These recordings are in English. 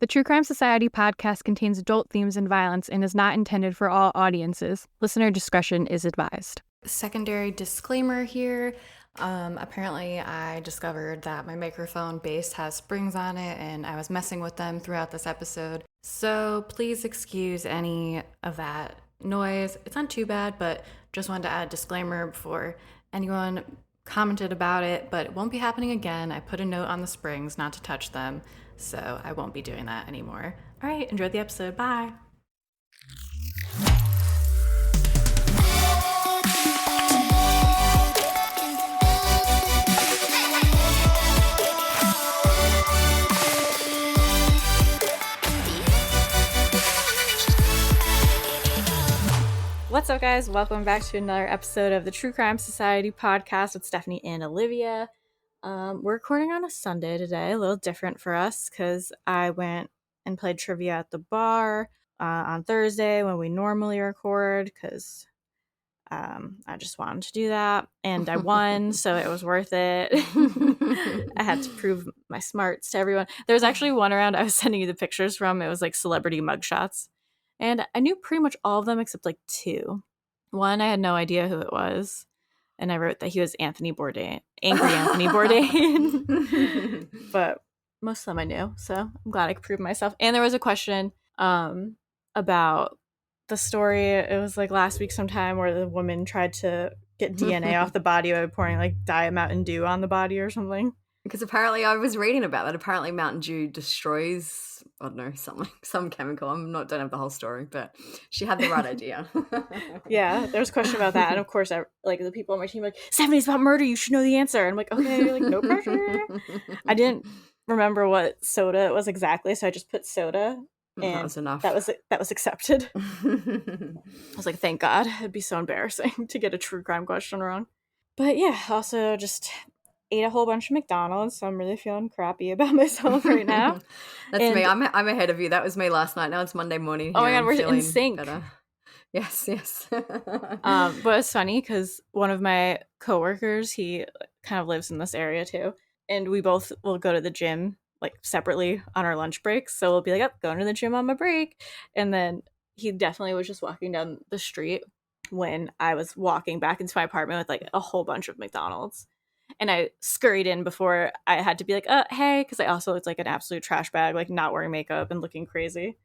The True Crime Society podcast contains adult themes and violence and is not intended for all audiences. Listener discretion is advised. Secondary disclaimer here. Apparently I discovered that my microphone base has springs on it and I was messing with them throughout this episode. So please excuse any of that noise. It's not too bad, but just wanted to add a disclaimer before anyone commented about it, but it won't be happening again. I put a note on the springs not to touch them, so I won't be doing that anymore. All right, enjoy the episode. Bye. What's up, guys? Welcome back to another episode of the True Crime Society podcast with Stephanie and Olivia. We're recording on a Sunday today, a little different for us because I went and played trivia at the bar on Thursday when we normally record because I just wanted to do that, and I won, so it was worth it. I had to prove my smarts to everyone. There was actually one around I was sending you the pictures from. It was like celebrity mugshots. And I knew pretty much all of them except like two. One, I had no idea who it was. And I wrote that he was Anthony Bourdain, angry Anthony Bourdain. But most of them I knew. So I'm glad I could prove myself. And there was a question about the story. It was like last week sometime where the woman tried to get DNA off the body by pouring like Diet Mountain Dew on the body or something. Because apparently I was reading about that. Apparently Mountain Dew destroys, I don't know, some chemical. Don't have the whole story, but she had the right idea. Yeah, there was a question about that. And of course, like the people on my team were like, Stephanie's about murder. You should know the answer. And I'm like, okay, like no pressure. I didn't remember what soda it was exactly, so I just put soda. And that was enough. That was accepted. I was like, thank God. It'd be so embarrassing to get a true crime question wrong. But yeah, also just ate a whole bunch of McDonald's, so I'm really feeling crappy about myself right now. That's me. I'm ahead of you. That was me last night. Now it's Monday morning. Oh my God, we're in sync. Better. Yes. But it's funny because one of my coworkers, he kind of lives in this area too, and we both will go to the gym like separately on our lunch breaks. So we'll be like, going to the gym on my break, and then he definitely was just walking down the street when I was walking back into my apartment with like a whole bunch of McDonald's. And I scurried in before I had to be like, hey, because I also looked like an absolute trash bag, like not wearing makeup and looking crazy.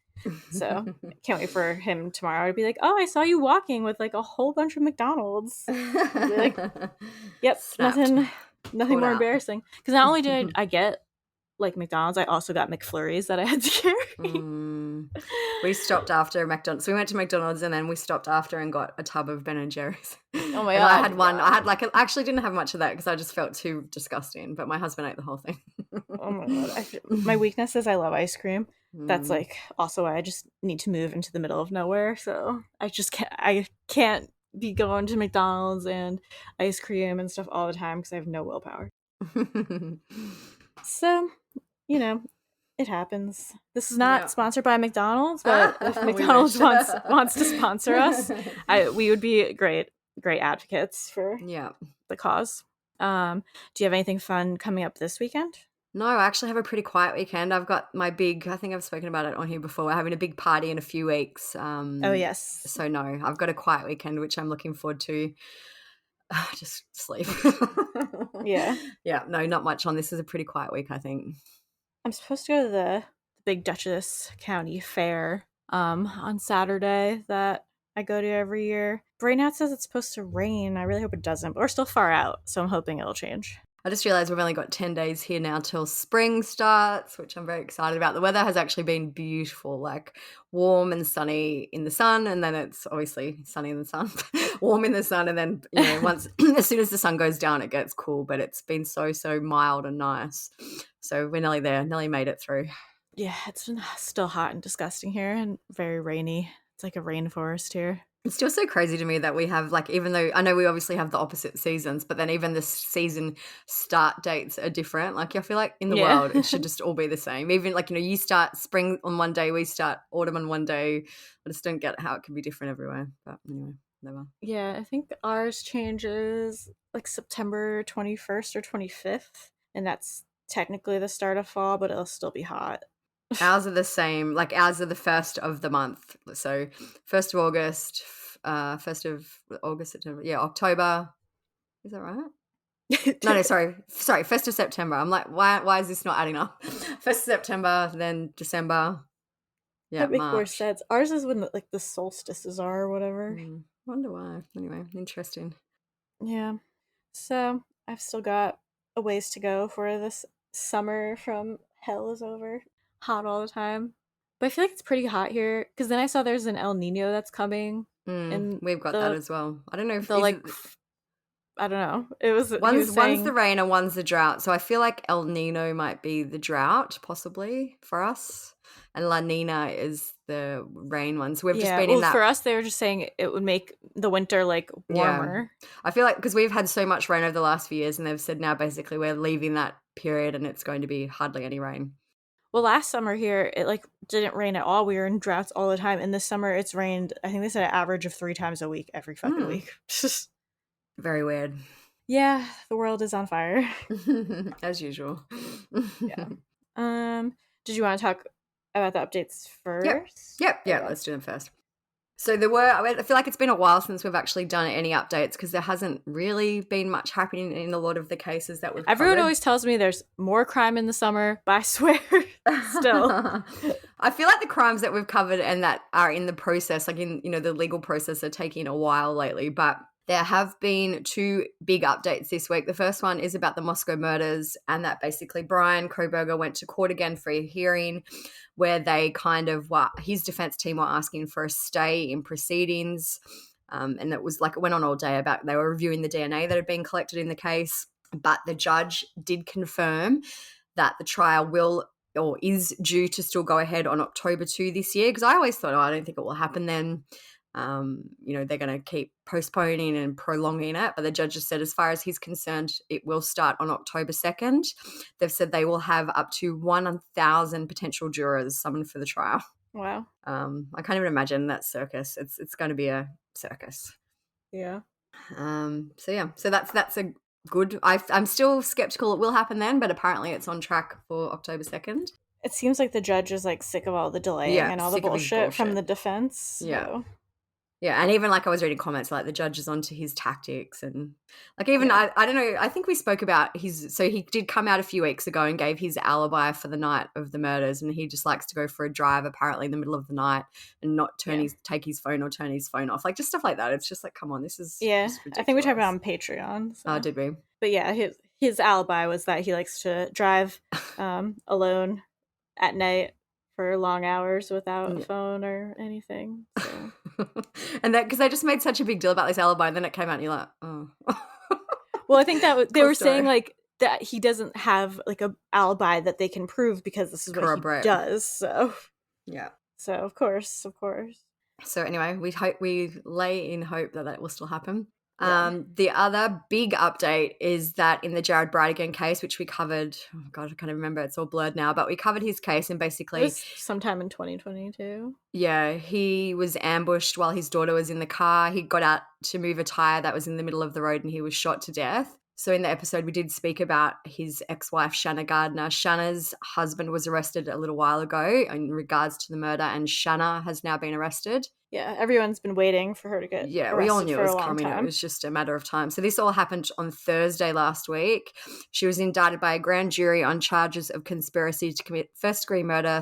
So can't wait for him tomorrow to be like, I saw you walking with like a whole bunch of McDonald's. I'll be like, yep, Snapped. nothing more embarrassing. Because not only did I get like McDonald's, I also got McFlurries that I had to carry. We stopped after McDonald's. So we went to McDonald's and then we stopped after and got a tub of Ben & Jerry's. Oh my God. I had one. I actually didn't have much of that because I just felt too disgusting, but my husband ate the whole thing. Oh my God. My weakness is I love ice cream. That's like also why I just need to move into the middle of nowhere. So I can't be going to McDonald's and ice cream and stuff all the time because I have no willpower. So, it happens. This is not sponsored by McDonald's, but if McDonald's wants to sponsor us, we would be great advocates for the cause. Do you have anything fun coming up this weekend? No, I actually have a pretty quiet weekend. I've got my big, I think I've spoken about it on here before, we're having a big party in a few weeks. Oh, yes. So no, I've got a quiet weekend, which I'm looking forward to. Just sleep. Yeah. Yeah, no, not much on. This is a pretty quiet week, I think. I'm supposed to go to the Big Dutchess County Fair on Saturday that I go to every year. But right now it says it's supposed to rain. I really hope it doesn't, but we're still far out, so I'm hoping it'll change. I just realized we've only got 10 days here now till spring starts, which I'm very excited about. The weather has actually been beautiful, like warm and sunny in the sun, and then it's obviously sunny in the sun, warm in the sun, and then once as soon as the sun goes down, it gets cool. But it's been so mild and nice. So we're nearly there, nearly made it through. Yeah, it's been still hot and disgusting here and very rainy. It's like a rainforest here. It's still so crazy to me that we have, like, even though I know we obviously have the opposite seasons, but then even the season start dates are different. Like, I feel like in the world, it should just all be the same. Even like, you start spring on one day, we start autumn on one day. I just don't get how it can be different everywhere. But anyway, whatever. Yeah, I think ours changes like September 21st or 25th. And that's technically the start of fall, but it'll still be hot. Ours are the same. Like ours are the 1st of the month. So 1st of August, 1st of August, September. Yeah, October. Is that right? No, sorry, 1st of September. I'm like, why is this not adding up? 1st of September, then December. Yeah, That makes more March. sense. Ours is when like the solstices are or whatever. Wonder why. Anyway, interesting. Yeah. So I've still got a ways to go for this summer from hell is over. Hot all the time. But I feel like it's pretty hot here because then I saw there's an El Nino that's coming, and We've got that as well. I don't know if the is like it I don't know. It was he was one's the saying rain and one's the drought. So I feel like El Nino might be the drought, possibly for us, and La Nina is the rain one. So we've just yeah. been in Well, that. for us they were just saying it would make the winter like Yeah, warmer. I feel like because we've had so much rain over the last few years, and they've said now basically we're leaving that period, and it's going to be hardly any rain. Well, last summer here it like didn't rain at all. We were in droughts all the time, and this summer it's rained. I think they said an average of 3 times a week every fucking week. Very weird. Yeah, the world is on fire. As usual. Yeah. Did you want to talk about the updates first? Yeah, Okay. let's do them first. So I feel like it's been a while since we've actually done any updates because there hasn't really been much happening in a lot of the cases that we've Everyone covered. always tells me there's more crime in the summer, but I swear, still. I feel like the crimes that we've covered and that are in the process, like in, the legal process, are taking a while lately, but there have been 2 big updates this week. The first one is about the Moscow murders, and that basically Brian Koberger went to court again for a hearing where they his defense team were asking for a stay in proceedings. And it was like, it went on all day about, they were reviewing the DNA that had been collected in the case. But the judge did confirm that the trial is due to still go ahead on October 2 this year. Because I always thought, I don't think it will happen then. They're going to keep postponing and prolonging it. But the judge has said, as far as he's concerned, it will start on October 2nd. They've said they will have up to 1,000 potential jurors summoned for the trial. Wow. I can't even imagine that circus. It's going to be a circus. Yeah. So that's a good. I'm still skeptical it will happen then, but apparently it's on track for October 2nd. It seems like the judge is like sick of all the delaying and all the bullshit from the defense. So. Yeah, and even like I was reading comments like the judge is onto his tactics, and like even I don't know, I think we spoke about he did come out a few weeks ago and gave his alibi for the night of the murders, and he just likes to go for a drive apparently in the middle of the night and not take his phone or turn his phone off, like just stuff like that. It's just like, come on, this is just ridiculous. I think we talked about it on Patreon. So. Oh, did we? But yeah, his alibi was that he likes to drive alone at night for long hours without a phone or anything. So. And that because they just made such a big deal about this alibi, and then it came out and you're like, oh. Well, I think that they were saying like that he doesn't have like a alibi that they can prove because this is what he does. So yeah. So of course. So anyway, we lay in hope that will still happen. Yeah. The other big update is that in the Jared Bridegan case, which we covered, oh God, I can't remember, it's all blurred now, but we covered his case, and basically... It was sometime in 2022. Yeah, he was ambushed while his daughter was in the car. He got out to move a tire that was in the middle of the road, and he was shot to death. So in the episode, we did speak about his ex-wife, Shanna Gardner. Shanna's husband was arrested a little while ago in regards to the murder, and Shanna has now been arrested. Yeah, everyone's been waiting for her to get arrested. We all knew it was coming. It was just a matter of time. So this all happened on Thursday last week. She was indicted by a grand jury on charges of conspiracy to commit first-degree murder,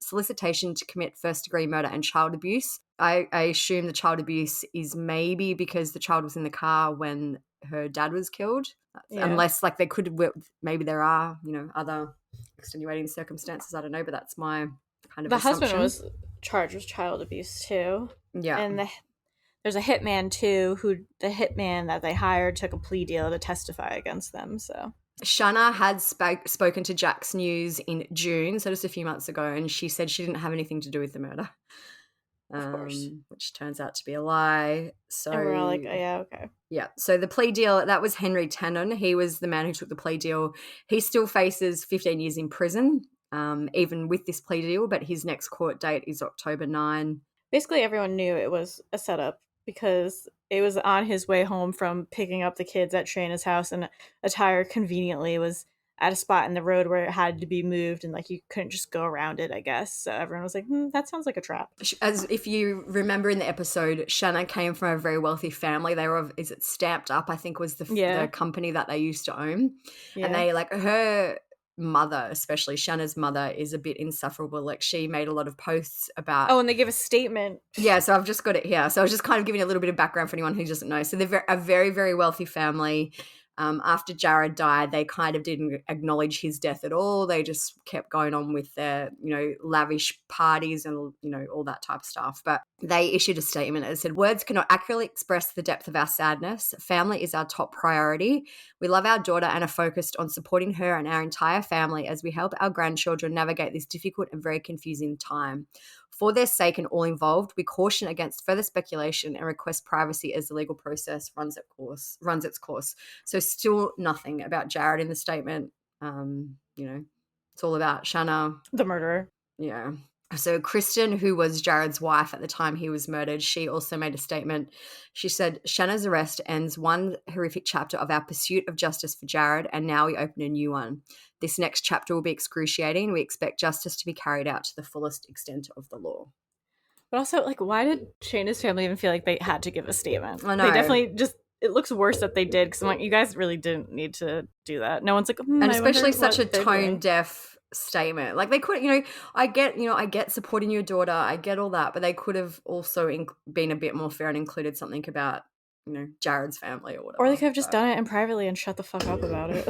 solicitation to commit first-degree murder, and child abuse. I assume the child abuse is maybe because the child was in the car when her dad was killed. Unless like maybe there are, other extenuating circumstances. I don't know, but that's my kind of assumption. The husband was charged with child abuse too. Yeah. And there's a hitman too, who the hitman that they hired took a plea deal to testify against them. So Shanna had spoken to Jack's News in June, so just a few months ago, and she said she didn't have anything to do with the murder. Of course. Which turns out to be a lie. So and we're all like, oh, yeah, okay. Yeah. So the plea deal, that was Henry Tannen. He was the man who took the plea deal. He still faces 15 years in prison, even with this plea deal, but his next court date is October 9. Basically, everyone knew it was a setup because it was on his way home from picking up the kids at Shayna's house, and a tire conveniently was at a spot in the road where it had to be moved and like you couldn't just go around it, I guess. So everyone was like, that sounds like a trap. As if you remember in the episode, Shanna came from a very wealthy family. They were, is it Stamped Up, I think was the company that they used to own. Yeah. And they, like, her mother, especially Shanna's mother, is a bit insufferable. Like, she made a lot of posts about... Oh, and they give a statement. Yeah, so I've just got it here. So I was just kind of giving a little bit of background for anyone who doesn't know. So they're a very, very wealthy family. After Jared died, they kind of didn't acknowledge his death at all. They just kept going on with their, lavish parties and, all that type of stuff. But they issued a statement that said, "Words cannot accurately express the depth of our sadness. Family is our top priority. We love our daughter and are focused on supporting her and our entire family as we help our grandchildren navigate this difficult and very confusing time. For their sake and all involved, we caution against further speculation and request privacy as the legal process runs its course." So still nothing about Jared in the statement. It's all about Shanna. The murderer. Yeah. So Kristen, who was Jared's wife at the time he was murdered, she also made a statement. She said, "Shanna's arrest ends one horrific chapter of our pursuit of justice for Jared, and now we open a new one. This next chapter will be excruciating. We expect justice to be carried out to the fullest extent of the law." But also, like, why did Shayna's family even feel like they had to give a statement? I know. They definitely just... It looks worse that they did, because I'm like, you guys really didn't need to do that. No one's like, and especially such a tone-deaf statement. Like, they could, I get supporting your daughter, I get all that, but they could have also been a bit more fair and included something about, Jared's family or whatever. Or they could have just done it in privately and shut the fuck up about it.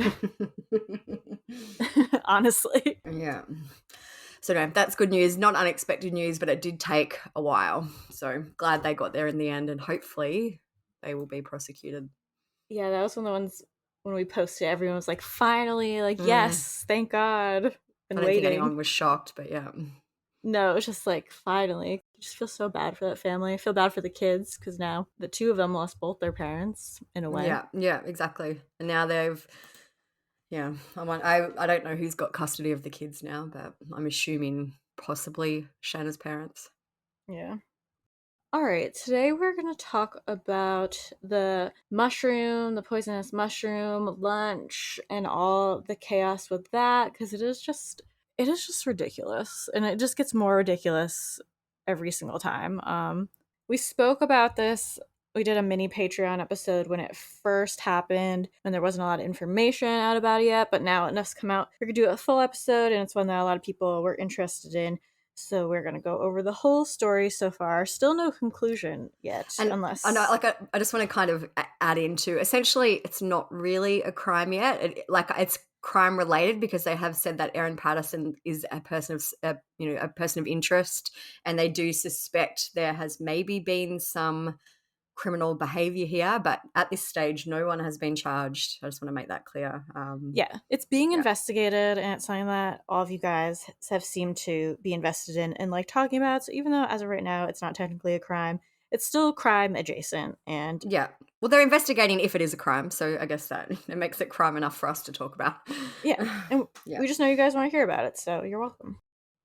Honestly. Yeah. So no, that's good news. Not unexpected news, but it did take a while. So glad they got there in the end, and hopefully they will be prosecuted. Yeah, that was one of the ones when we posted, everyone was like, finally, like, yes, thank God. I don't think anyone was shocked, but yeah. No, it was just like, finally. I just feel so bad for that family. I feel bad for the kids, because now the two of them lost both their parents in a way. Yeah, exactly. And now they've... Yeah, I don't know who's got custody of the kids now, but I'm assuming possibly Shanna's parents. Yeah. All right, today we're going to talk about the poisonous mushroom lunch, and all the chaos with that, because it is just ridiculous, and it just gets more ridiculous every single time. We spoke about this. We did a mini Patreon episode when it first happened, when there wasn't a lot of information out about it yet, but now enough's come out. We're going to do a full episode, and it's one that a lot of people were interested in. So we're going to go over the whole story so far. Still no conclusion yet, unless... I know, I just want to kind of add into, essentially, it's not really a crime yet. It's crime related, because they have said that Erin Patterson is a person of interest, and they do suspect there has maybe been some criminal behavior here, but at this stage no one has been charged. I just want to make that clear. It's being investigated, and it's something that all of you guys have seemed to be invested in and like talking about. So even though as of right now it's not technically a crime, it's still crime adjacent. And well, they're investigating if it is a crime, so I guess that it makes it crime enough for us to talk about. And we just know you guys want to hear about it, so you're welcome.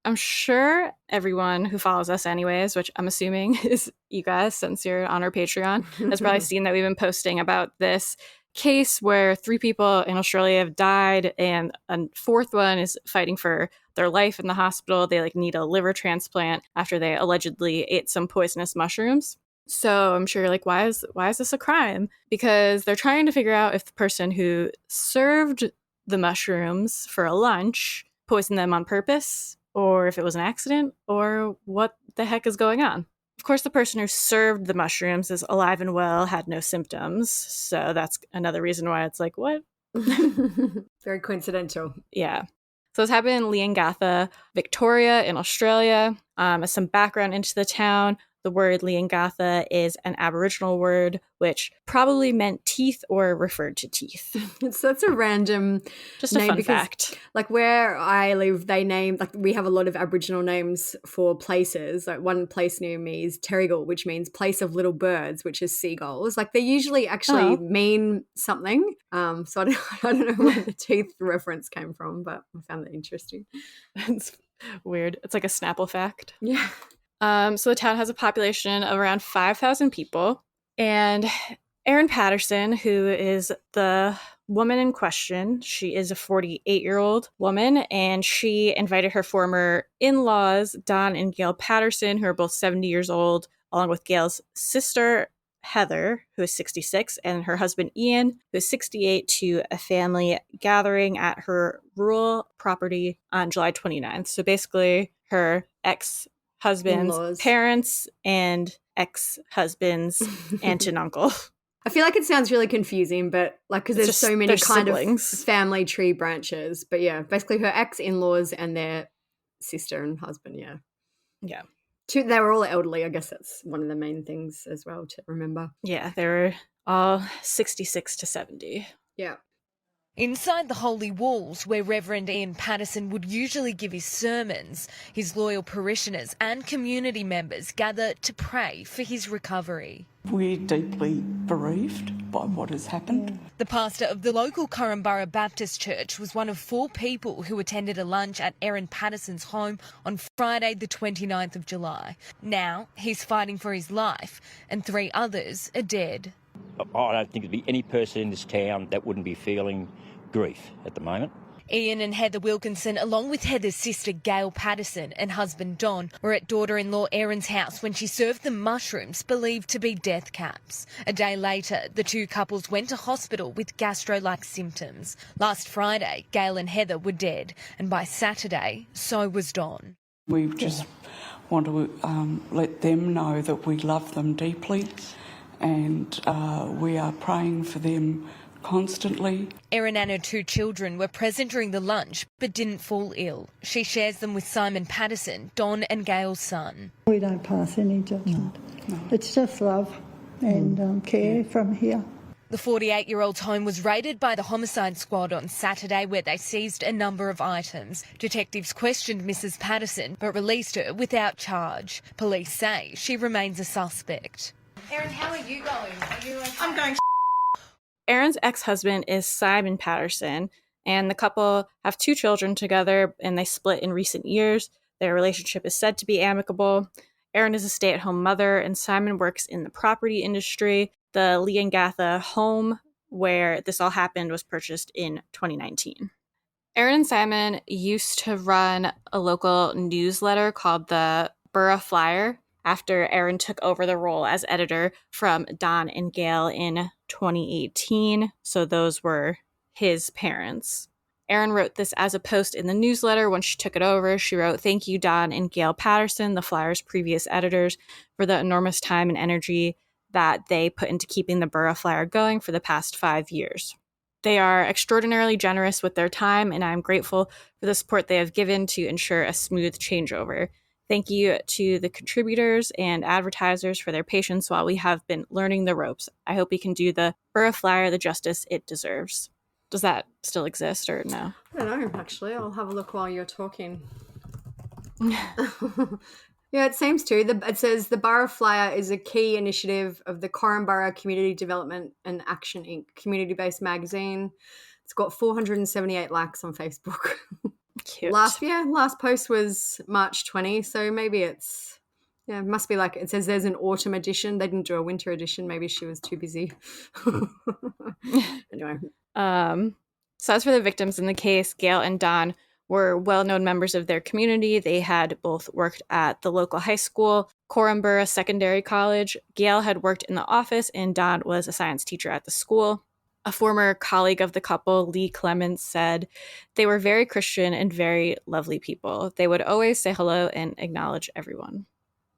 I'm sure everyone who follows us anyways, which I'm assuming is you guys since you're on our Patreon, has probably seen that we've been posting about this case where 3 people in Australia have died, and a 4th one is fighting for their life in the hospital. They need a liver transplant after they allegedly ate some poisonous mushrooms. So I'm sure you're like, why is this a crime? Because they're trying to figure out if the person who served the mushrooms for a lunch poisoned them on purpose, or if it was an accident, or what the heck is going on. Of course, the person who served the mushrooms is alive and well, had no symptoms, so that's another reason why it's like, what? Very coincidental. Yeah. So this happened in Leongatha, Victoria in Australia. As some background into the town, the word Leongatha is an Aboriginal word, which probably meant teeth or referred to teeth. That's a random just a name, fun because, fact. Like, where I live, they name, like, we have a lot of Aboriginal names for places. Like, one place near me is Terrigal, which means place of little birds, which is seagulls. Like, they usually actually mean something. So I don't know where the teeth reference came from, but I found that interesting. It's weird. It's like a Snapple fact. Yeah. So the town has a population of around 5,000 people, and Erin Patterson, who is the woman in question, she is a 48-year-old woman, and she invited her former in-laws, Don and Gail Patterson, who are both 70 years old, along with Gail's sister, Heather, who is 66, and her husband, Ian, who is 68, to a family gathering at her rural property on July 29th. So basically, her ex-husband's In-laws. parents and ex-husband's aunt and uncle. I feel like it sounds really confusing, but like, because there's so many kind siblings. of family tree branches. But yeah, basically her ex-in-laws and their sister and husband, yeah. Yeah. They were all elderly. I guess that's one of the main things as well to remember. Yeah, they were all 66 to 70. Yeah. Inside the holy walls, where Reverend Erin Patterson would usually give his sermons, his loyal parishioners and community members gather to pray for his recovery. We're deeply bereaved by what has happened. The pastor of the local Corumburra Baptist Church was one of 4 people who attended a lunch at Erin Patterson's home on Friday the 29th of July. Now he's fighting for his life and 3 others are dead. I don't think there'd be any person in this town that wouldn't be feeling grief at the moment. Ian and Heather Wilkinson, along with Heather's sister Gail Patterson and husband Don, were at daughter-in-law Erin's house when she served them mushrooms believed to be death caps. A day later, the 2 couples went to hospital with gastro-like symptoms. Last Friday, Gail and Heather were dead, and by Saturday, so was Don. We just want to let them know that we love them deeply, and we are praying for them constantly. Erin and her 2 children were present during the lunch but didn't fall ill. She shares them with Simon Patterson, Don and Gail's son. We don't pass any judgment. No. It's just love and care from here. The 48-year-old's home was raided by the homicide squad on Saturday, where they seized a number of items. Detectives questioned Mrs. Patterson but released her without charge. Police say she remains a suspect. Erin, how are you going? Are you okay? I'm going. Erin's ex-husband is Simon Patterson, and the couple have 2 children together, and they split in recent years. Their relationship is said to be amicable. Erin is a stay-at-home mother, and Simon works in the property industry. The Leongatha home where this all happened was purchased in 2019. Erin and Simon used to run a local newsletter called the Borough Flyer after Erin took over the role as editor from Don and Gail in 2018. So those were his parents. Erin wrote this as a post in the newsletter when she took it over. She wrote, "Thank you, Don and Gail Patterson, the Flyer's previous editors, for the enormous time and energy that they put into keeping the Borough Flyer going for the past 5 years. They are extraordinarily generous with their time, and I'm grateful for the support they have given to ensure a smooth changeover. Thank you to the contributors and advertisers for their patience while we have been learning the ropes. I hope we can do the Borough Flyer the justice it deserves." Does that still exist or no? I don't know, actually. I'll have a look while you're talking. Yeah, it seems to. It says the Borough Flyer is a key initiative of the Corumburra Community Development and Action Inc. community-based magazine. It's got 478 likes on Facebook. Cute. Last post was March 20, so maybe it must be like, it says there's an autumn edition. They didn't do a winter edition. Maybe she was too busy. Anyway. So as for the victims in the case, Gail and Don were well-known members of their community. They had both worked at the local high school, Corumburra Secondary College. Gail had worked in the office, and Don was a science teacher at the school. A former colleague of the couple, Lee Clements, said they were very Christian and very lovely people. They would always say hello and acknowledge everyone.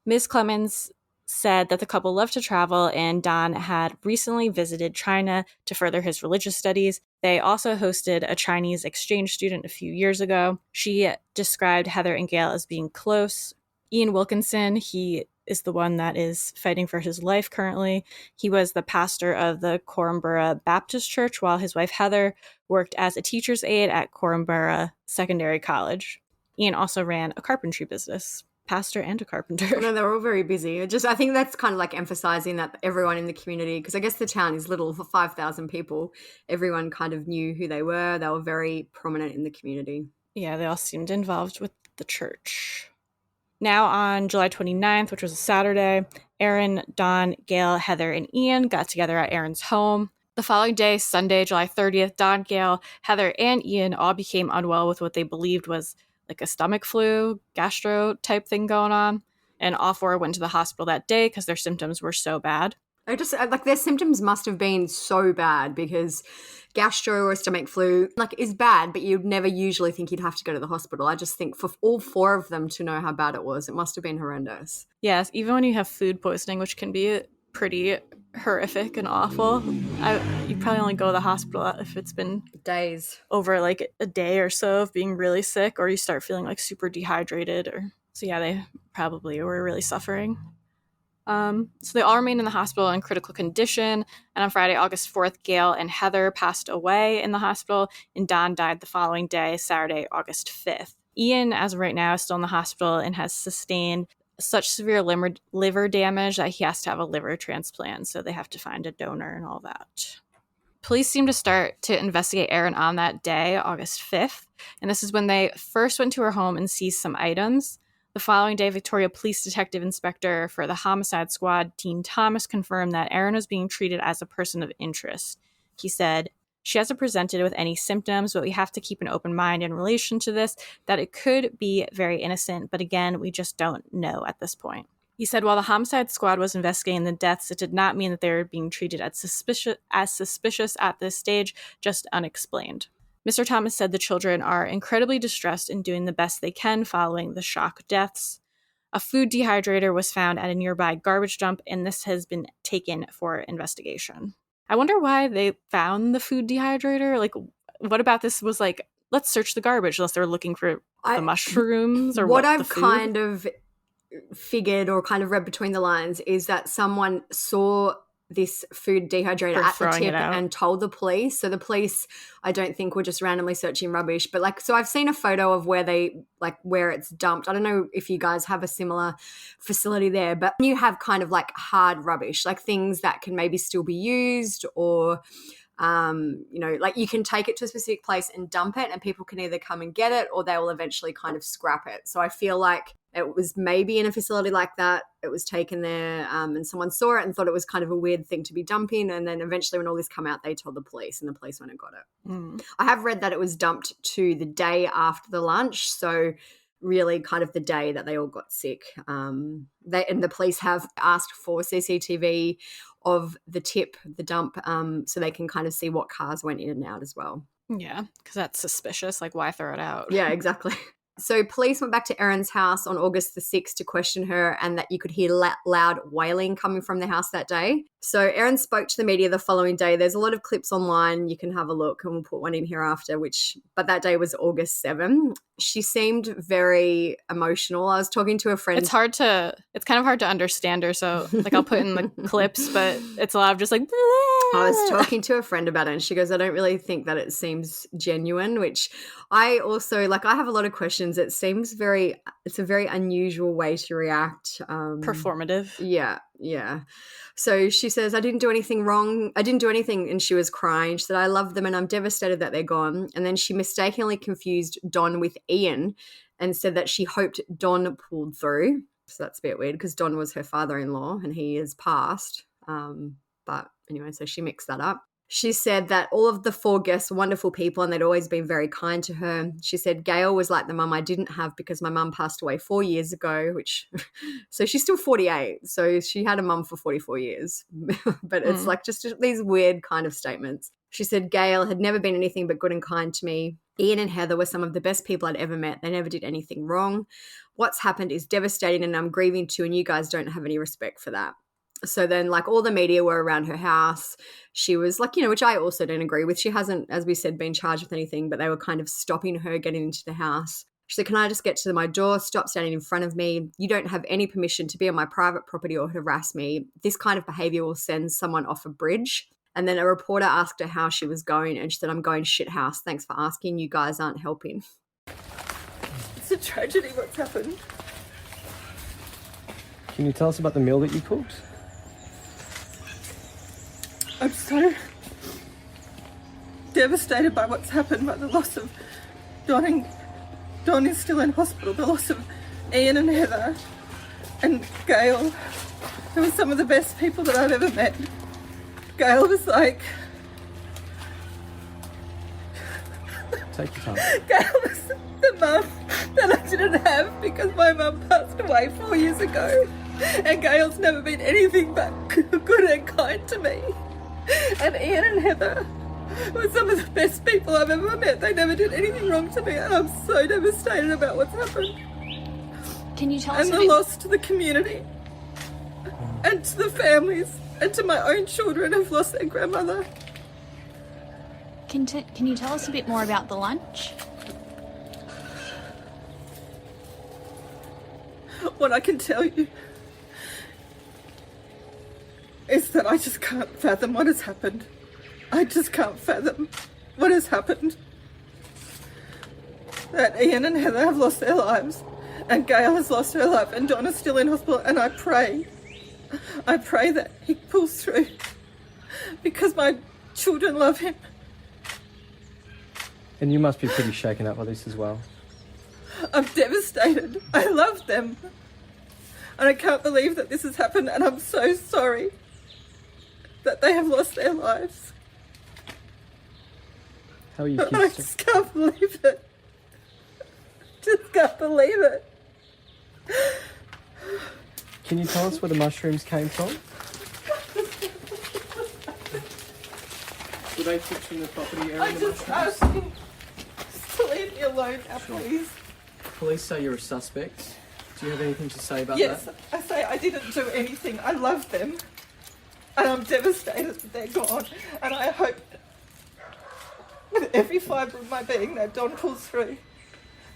Ms. Clements said that the couple loved to travel, and Don had recently visited China to further his religious studies. They also hosted a Chinese exchange student a few years ago. She described Heather and Gail as being close. Ian Wilkinson, he is the one that is fighting for his life currently. He was the pastor of the Corumburra Baptist Church, while his wife Heather worked as a teacher's aide at Corumburra Secondary College. Ian also ran a carpentry business. Pastor and a carpenter. No, they're all very busy. I think that's kind of like emphasizing that everyone in the community, because I guess the town is little for 5,000 people, everyone kind of knew who they were. They were very prominent in the community. Yeah, they all seemed involved with the church. Now on July 29th, which was a Saturday, Erin, Don, Gail, Heather, and Ian got together at Erin's home. The following day, Sunday, July 30th, Don, Gail, Heather, and Ian all became unwell with what they believed was like a stomach flu, gastro type thing going on. And all four went to the hospital that day because their symptoms were so bad. I just, like, their symptoms must have been so bad because gastro or stomach flu, like, is bad, but you'd never usually think you'd have to go to the hospital. I just think for all four of them to know how bad it was, it must have been horrendous. Yes, even when you have food poisoning, which can be pretty horrific and awful, you probably only go to the hospital if it's been days, over like a day or so of being really sick, or you start feeling like super dehydrated. So yeah, they probably were really suffering. So they all remained in the hospital in critical condition, and on Friday, August 4th, Gail and Heather passed away in the hospital, and Don died the following day, Saturday, August 5th. Ian, as of right now, is still in the hospital and has sustained such severe liver damage that he has to have a liver transplant, so they have to find a donor and all that. Police seem to start to investigate Erin on that day, August 5th, and this is when they first went to her home and seized some items. The following day, Victoria Police Detective Inspector for the Homicide Squad, Dean Thomas, confirmed that Erin was being treated as a person of interest. He said, "She hasn't presented with any symptoms, but we have to keep an open mind in relation to this, that it could be very innocent, but again, we just don't know at this point." He said while the Homicide Squad was investigating the deaths, it did not mean that they were being treated as suspicious at this stage, just unexplained. Mr. Thomas said the children are incredibly distressed and doing the best they can following the shock deaths. A food dehydrator was found at a nearby garbage dump, and this has been taken for investigation. I wonder why they found the food dehydrator. Like, what about this was like, let's search the garbage, unless they're looking for the mushrooms or what I've kind of figured or kind of read between the lines is that someone saw this food dehydrator at the tip and told the police. So the police, I don't think, were just randomly searching rubbish. But like, so I've seen a photo of where it's dumped. I don't know if you guys have a similar facility there, but you have kind of like hard rubbish, like things that can maybe still be used, or like you can take it to a specific place and dump it, and people can either come and get it or they will eventually kind of scrap it. So I feel like it was maybe in a facility like that. It was taken there and someone saw it and thought it was kind of a weird thing to be dumping. And then eventually when all this came out, they told the police, and the police went and got it. I have read that it was dumped to the day after the lunch. So really kind of the day that they all got sick. And the police have asked for CCTV of the tip, the dump, so they can kind of see what cars went in and out as well. Yeah, because that's suspicious. Like, why throw it out? Yeah, exactly. So police went back to Erin's house on August the 6th to question her, and that you could hear loud wailing coming from the house that day. So Erin spoke to the media the following day. There's a lot of clips online. You can have a look, and we'll put one in here after, but that day was August 7. She seemed very emotional. I was talking to a friend. It's kind of hard to understand her. So like I'll put in the clips, but it's a lot of just like, bleh. I was talking to a friend about it, and she goes, I don't really think that it seems genuine, which I also, like, I have a lot of questions. It's a very unusual way to react. Performative. Yeah. So she says, I didn't do anything wrong. I didn't do anything. And she was crying. She said, I love them and I'm devastated that they're gone. And then she mistakenly confused Don with Ian and said that she hoped Don pulled through. So that's a bit weird because Don was her father-in-law and he is passed. But anyway, so she mixed that up. She said that all of the 4 guests were wonderful people and they'd always been very kind to her. She said Gail was like the mum I didn't have because my mum passed away 4 years ago, so she's still 48. So she had a mum for 44 years. But it's like just these weird kind of statements. She said Gail had never been anything but good and kind to me. Ian and Heather were some of the best people I'd ever met. They never did anything wrong. What's happened is devastating and I'm grieving too, and you guys don't have any respect for that. So then, like, all the media were around her house. She was like, which I also don't agree with. She hasn't, as we said, been charged with anything, but they were kind of stopping her getting into the house. She said, can I just get to my door? Stop standing in front of me. You don't have any permission to be on my private property or harass me. This kind of behavior will send someone off a bridge. And then a reporter asked her how she was going, and she said, I'm going shit house. Thanks for asking. You guys aren't helping. It's a tragedy what's happened. Can you tell us about the meal that you cooked? I'm so devastated by what's happened, by the loss of Don. Don is still in hospital, the loss of Ian and Heather and Gail. They were some of the best people that I've ever met. Gail was like Take your time. Gail was the mum that I didn't have because my mum passed away 4 years ago. And Gail's never been anything but good and kind to me. And Ian and Heather were some of the best people I've ever met. They never did anything wrong to me, and I'm so devastated about what's happened. Can you tell us and the loss to the community and to the families and to my own children who've lost their grandmother. Can you tell us a bit more about the lunch? What I can tell you is that I just can't fathom what has happened. I just can't fathom what has happened. That Ian and Heather have lost their lives, and Gail has lost her life, and Donna's still in hospital, and I pray that he pulls through, because my children love him. And you must be pretty shaken up by this as well. I'm devastated. I love them. And I can't believe that this has happened, and I'm so sorry that they have lost their lives. How are you I kids? just can't believe it. Just can't believe it. Can you tell us where the mushrooms came from? Were they picked from the property area? I just ask you to leave me alone now, please. Police say you're a suspect. Do you have anything to say about Yes, that? I say I didn't do anything. I love them. And I'm devastated that they're gone. And I hope with every fibre of my being that Don pulls through.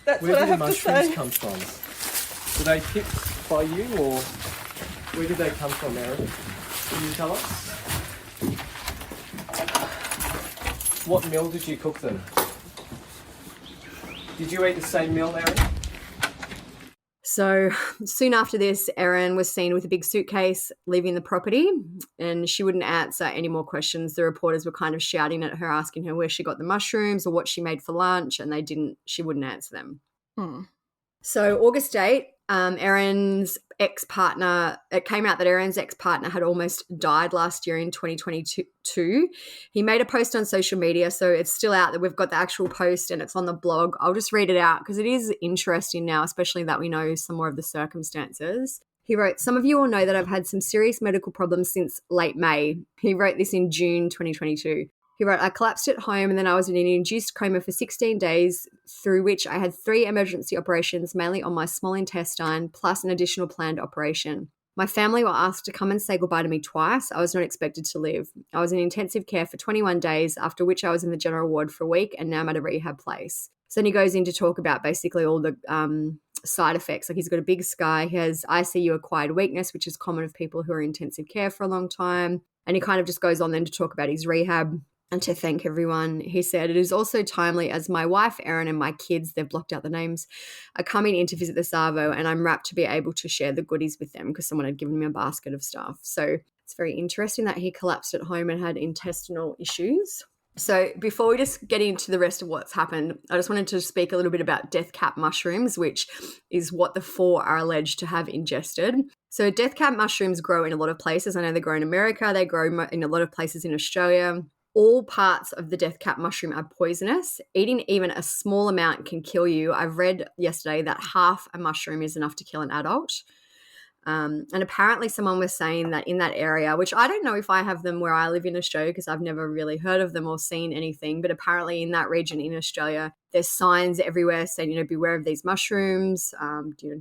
That's Where what I did the have to say. mushrooms come from? Were they picked by you, or where did they come from, Erin? Can you tell us? What meal did you cook them? Did you eat the same meal, Erin? So soon after this, Erin was seen with a big suitcase leaving the property, and she wouldn't answer any more questions. The reporters were kind of shouting at her, asking her where she got the mushrooms or what she made for lunch, and she wouldn't answer them. So August 8, Erin's ex-partner, it came out that Erin's ex-partner had almost died last year in 2022. He made a post on social media, so it's still out there. We've got the actual post and it's on the blog. I'll just read it out because it is interesting now, especially that we know some more of the circumstances. He wrote, "Some of you will know that I've had some serious medical problems since late May." He wrote this in June 2022. He wrote, "I collapsed at home and then I was in an induced coma for 16 days, through which I had 3 emergency operations, mainly on my small intestine, plus an additional planned operation. My family were asked to come and say goodbye to me twice. I was not expected to live. I was in intensive care for 21 days, after which I was in the general ward for a week, and now I'm at a rehab place." So then he goes in to talk about basically all the side effects. Like he's got a big scar. He has ICU acquired weakness, which is common of people who are in intensive care for a long time. And he kind of just goes on then to talk about his rehab and to thank everyone. He said, "It is also timely as my wife, Erin, and my kids," they've blocked out the names, "are coming in to visit the Savo, and I'm rapt to be able to share the goodies with them," because someone had given me a basket of stuff. So it's very interesting that he collapsed at home and had intestinal issues. So before we just get into the rest of what's happened, I just wanted to speak a little bit about death cap mushrooms, which is what the 4 are alleged to have ingested. So death cap mushrooms grow in a lot of places. I know they grow in America. They grow in a lot of places in Australia. All parts of the death cap mushroom are poisonous. Eating even a small amount can kill you. I've read yesterday that half a mushroom is enough to kill an adult. And apparently someone was saying that in that area, which I don't know if I have them where I live in Australia because I've never really heard of them or seen anything, but apparently in that region in Australia, there's signs everywhere saying, beware of these mushrooms,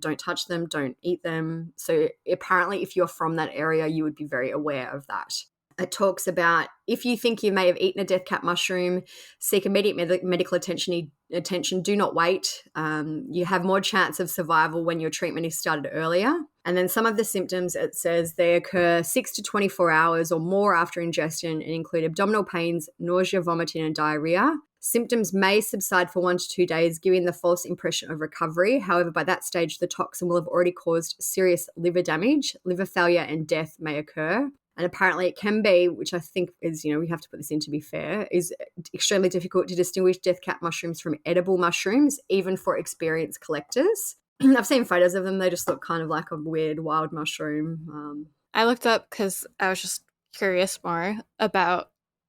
don't touch them, don't eat them. So apparently if you're from that area, you would be very aware of that. It talks about if you think you may have eaten a death cap mushroom, seek immediate medical attention. Do not wait. You have more chance of survival when your treatment is started earlier. And then some of the symptoms, it says they occur 6 to 24 hours or more after ingestion and include abdominal pains, nausea, vomiting, and diarrhea. Symptoms may subside for 1 to 2 days, giving the false impression of recovery. However, by that stage, the toxin will have already caused serious liver damage. Liver failure and death may occur. And apparently it can be, which I think is, we have to put this in to be fair, is extremely difficult to distinguish death cap mushrooms from edible mushrooms, even for experienced collectors. I've seen photos of them. They just look kind of like a weird wild mushroom. I looked up because I was just curious more about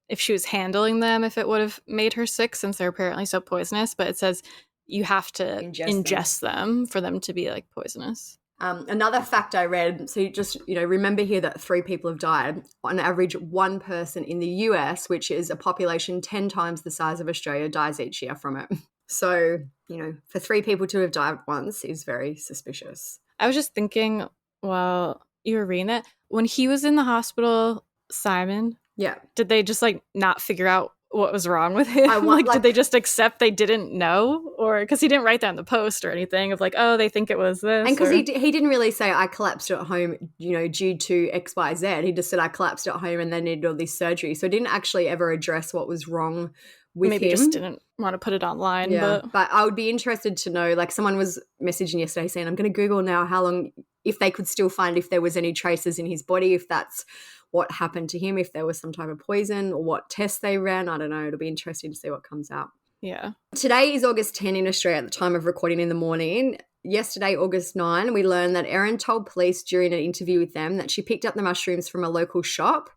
if she was handling them, if it would have made her sick, since they're apparently so poisonous. But it says you have to ingest them for them to be like poisonous. Another fact I read, so you just, remember here that 3 people have died. On average, 1 person in the US, which is a population 10 times the size of Australia, dies each year from it. So, for 3 people to have died once is very suspicious. I was just thinking while you were reading that, when he was in the hospital, Simon, did they just like not figure out what was wrong with him? Did they just accept they didn't know? Or because he didn't write that in the post or anything of like, oh, they think it was this. And because he didn't really say I collapsed at home, due to XYZ. He just said I collapsed at home and they needed all this surgery. So he didn't actually ever address what was wrong with Maybe him. Just didn't want to put it online. Yeah, but I would be interested to know, like someone was messaging yesterday saying, I'm going to Google now how long, if they could still find if there was any traces in his body, if that's what happened to him, if there was some type of poison or what tests they ran. I don't know. It'll be interesting to see what comes out. Yeah. Today is August 10 in Australia at the time of recording in the morning. Yesterday, August 9, we learned that Erin told police during an interview with them that she picked up the mushrooms from a local shop.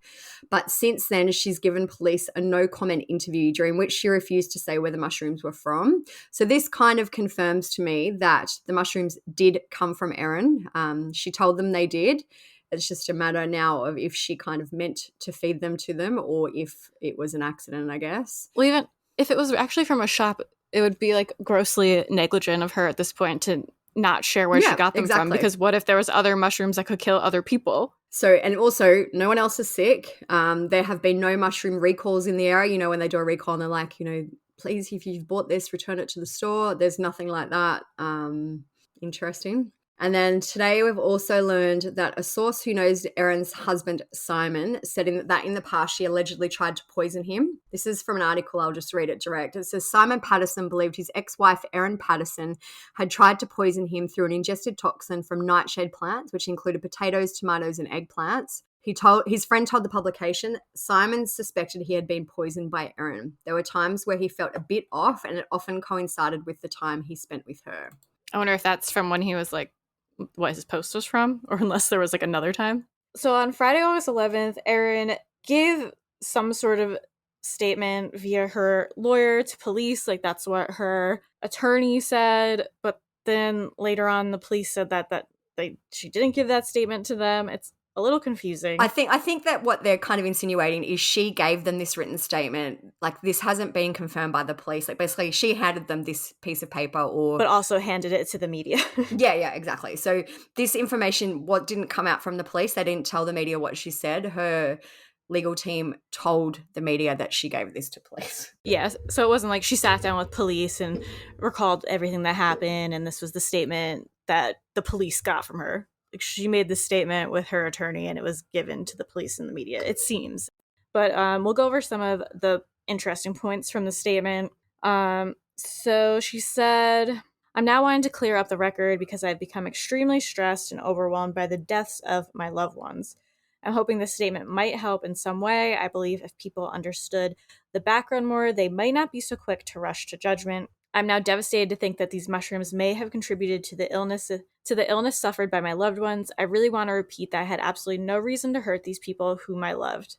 But since then, she's given police a no-comment interview during which she refused to say where the mushrooms were from. So this kind of confirms to me that the mushrooms did come from Erin. She told them they did. It's just a matter now of if she kind of meant to feed them to them or if it was an accident, I guess. Well, even if it was actually from a shop, it would be like grossly negligent of her at this point to not share where she got them from, because what if there was other mushrooms that could kill other people? So, and also no one else is sick. There have been no mushroom recalls in the area, when they do a recall and they're like, please, if you've bought this, return it to the store. There's nothing like that. Interesting. And then today we've also learned that a source who knows Erin's husband, Simon, said that in the past she allegedly tried to poison him. This is from an article. I'll just read it direct. It says Simon Patterson believed his ex-wife, Erin Patterson, had tried to poison him through an ingested toxin from nightshade plants, which included potatoes, tomatoes, and eggplants. His friend told the publication Simon suspected he had been poisoned by Erin. There were times where he felt a bit off, and it often coincided with the time he spent with her. I wonder if that's from when he was like, what his post was from, or unless there was like another time. So on Friday, August 11th, Erin gave some sort of statement via her lawyer to police. Like that's what her attorney said. But then later on, the police said that she didn't give that statement to them. It's a little confusing. I think that what they're kind of insinuating is she gave them this written statement. Like this hasn't been confirmed by the police. Like basically she handed them this piece of paper but also handed it to the media. Yeah, exactly. So this information, what didn't come out from the police, they didn't tell the media what she said. Her legal team told the media that she gave this to police. Yeah, so it wasn't like she sat down with police and recalled everything that happened and this was the statement that the police got from her. Like she made this statement with her attorney and it was given to the police and the media, it seems. But we'll go over some of the interesting points from the statement. So she said, I'm now wanting to clear up the record because I've become extremely stressed and overwhelmed by the deaths of my loved ones. I'm hoping this statement might help in some way. I believe if people understood the background more, they might not be so quick to rush to judgment. I'm now devastated to think that these mushrooms may have contributed to the illness suffered by my loved ones. I really want to repeat that I had absolutely no reason to hurt these people whom I loved.